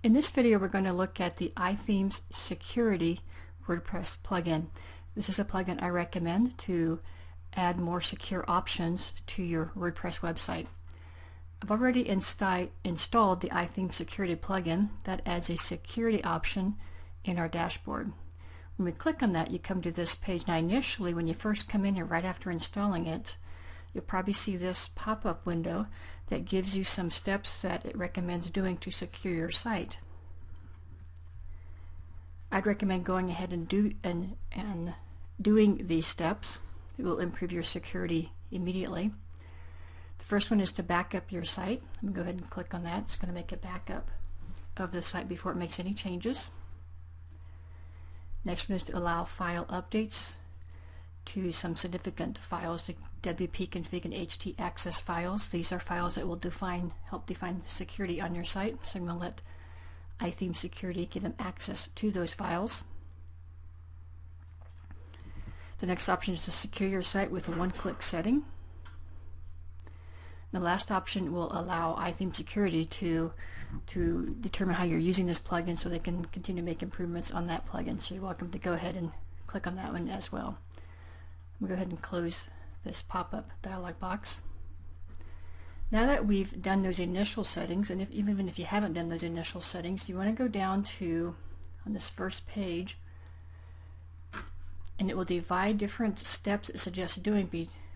In this video, we're going to look at the iThemes Security WordPress plugin. This is a plugin I recommend to add more secure options to your WordPress website. I've already installed the iThemes Security plugin that adds a security option in our dashboard. When we click on that, you come to this page. Now initially, when you first come in here right after installing it, you'll probably see this pop-up window that gives you some steps that it recommends doing to secure your site. I'd recommend going ahead and doing these steps. It will improve your security immediately. The first one is to back up your site. I'm going to go ahead and click on that. It's going to make a backup of the site before it makes any changes. Next one is to allow file updates to some significant files, the WP config and htaccess files. These are files that will help define the security on your site. So I'm going to let iThemes Security give them access to those files. The next option is to secure your site with a one-click setting. The last option will allow iThemes Security to determine how you're using this plugin so they can continue to make improvements on that plugin. So you're welcome to go ahead and click on that one as well. We'll go ahead and close this pop-up dialog box. Now that we've done those initial settings, and even if you haven't done those initial settings, you want to go down to, on this first page, and it will divide different steps it suggests doing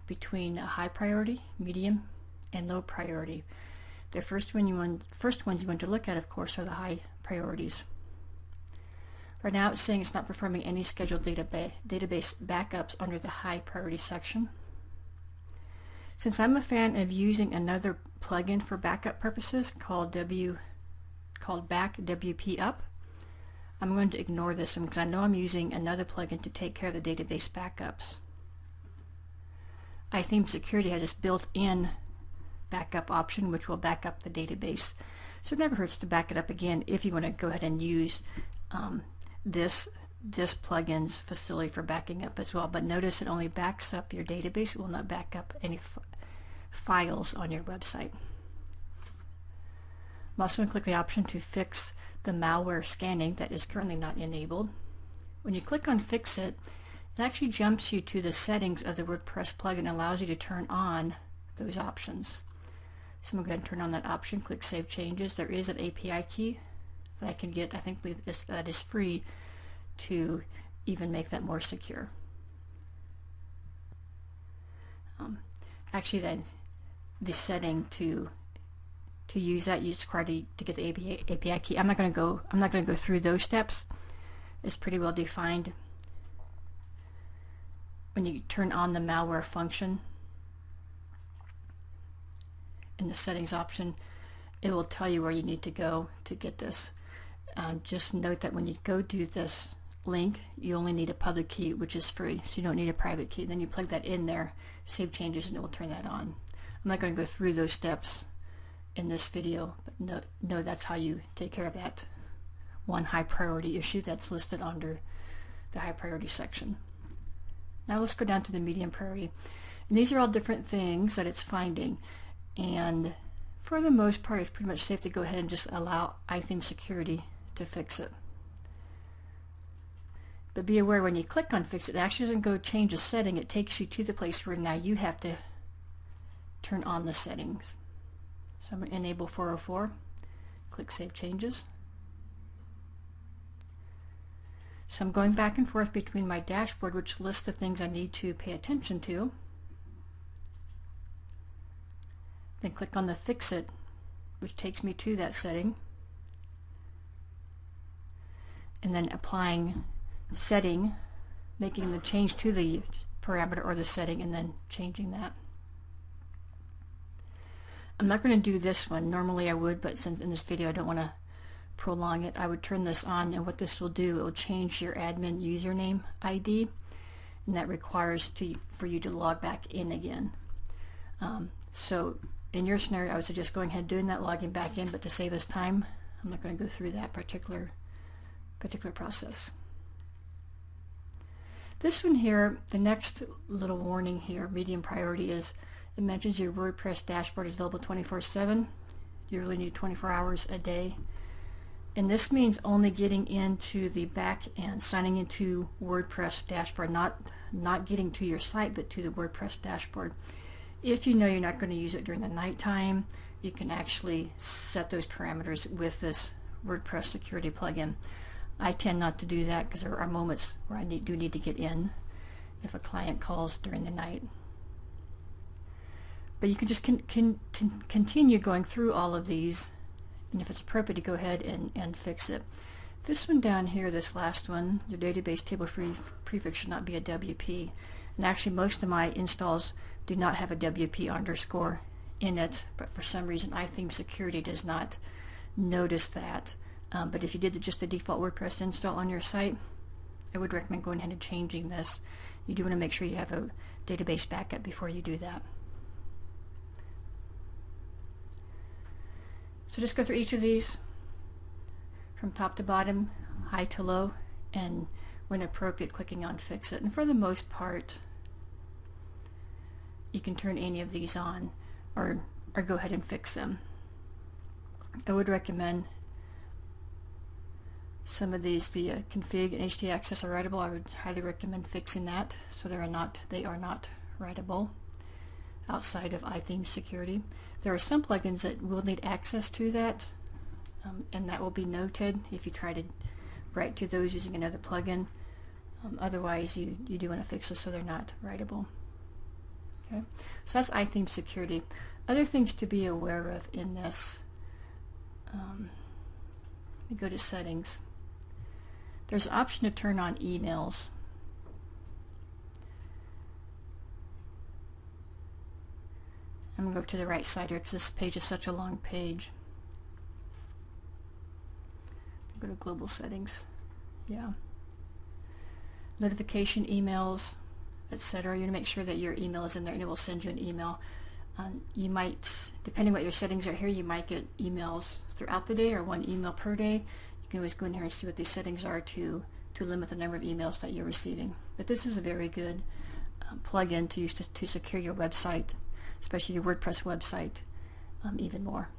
between a high priority, medium, and low priority. The first ones you want to look at, of course, are the high priorities. Right now it's saying it's not performing any scheduled database backups under the high priority section. Since I'm a fan of using another plugin for backup purposes called Back WP Up, I'm going to ignore this one because I know I'm using another plugin to take care of the database backups. iThemes Security has this built-in backup option which will back up the database. So it never hurts to back it up again if you want to go ahead and use this plugin's facility for backing up as well. But notice it only backs up your database. It will not back up any files on your website. I'm also going to click the option to fix the malware scanning that is currently not enabled. When you click on Fix It, it actually jumps you to the settings of the WordPress plugin and allows you to turn on those options. So I'm going to go ahead and turn on that option, click Save Changes. There is an API key that I can get. I think that is free to even make that more secure. Actually, then the setting to use that, you just require to get the API key. I'm not going to go through those steps. It's pretty well defined. When you turn on the malware function in the settings option, it will tell you where you need to go to get this. Just note that when you go to this link, you only need a public key, which is free, so you don't need a private key. Then you plug that in there, save changes, and it will turn that on. I'm not going to go through those steps in this video, but no, that's how you take care of that one high priority issue that's listed under the high priority section. Now let's go down to the medium priority. And these are all different things that it's finding, and for the most part it's pretty much safe to go ahead and just allow iThemes Security to fix it. But be aware when you click on Fix It, it actually doesn't go change a setting. It takes you to the place where now you have to turn on the settings. So I'm going to enable 404, click Save Changes. So I'm going back and forth between my dashboard, which lists the things I need to pay attention to. Then click on the Fix It, which takes me to that setting. And then applying setting, making the change to the parameter or the setting, and then changing that. I'm not going to do this one. Normally I would, but since in this video I don't want to prolong it, I would turn this on, and what this will do, it will change your admin username ID, and that requires for you to log back in again. So in your scenario, I would suggest going ahead and doing that, logging back in, but to save us time, I'm not going to go through that particular process. This one here, the next little warning here, medium priority, is it mentions your WordPress dashboard is available 24/7. You really need 24 hours a day And this means only getting into the back end, signing into WordPress dashboard, not getting to your site, but to the WordPress dashboard. If you know you're not going to use it during the nighttime, you can actually set those parameters with this WordPress security plugin. I tend not to do that because there are moments where I do need to get in if a client calls during the night. But you can just continue going through all of these, and if it's appropriate to go ahead and fix it. This one down here, this last one, your database table prefix should not be a WP. And actually most of my installs do not have a WP underscore in it, but for some reason iThemes security does not notice that. But if you did just the default WordPress install on your site, I would recommend going ahead and changing this. You do want to make sure you have a database backup before you do that. So just go through each of these from top to bottom, high to low, and when appropriate, clicking on Fix It. And for the most part, you can turn any of these on or go ahead and fix them. I would recommend some of these, the config and HT access are writable. I would highly recommend fixing that so they are not writable outside of iThemes security. There are some plugins that will need access to that, and that will be noted if you try to write to those using another plugin. Otherwise, you do want to fix this so they're not writable. Okay, so that's iThemes security. Other things to be aware of in this, we go to settings. There's an option to turn on emails. I'm going to go to the right side here because this page is such a long page. Go to global settings. Yeah. Notification emails, etc. You want to make sure that your email is in there and it will send you an email. You might, depending what your settings are here, you might get emails throughout the day or one email per day. You can always go in here and see what these settings are to limit the number of emails that you're receiving. But this is a very good plugin to use to secure your website, especially your WordPress website, even more.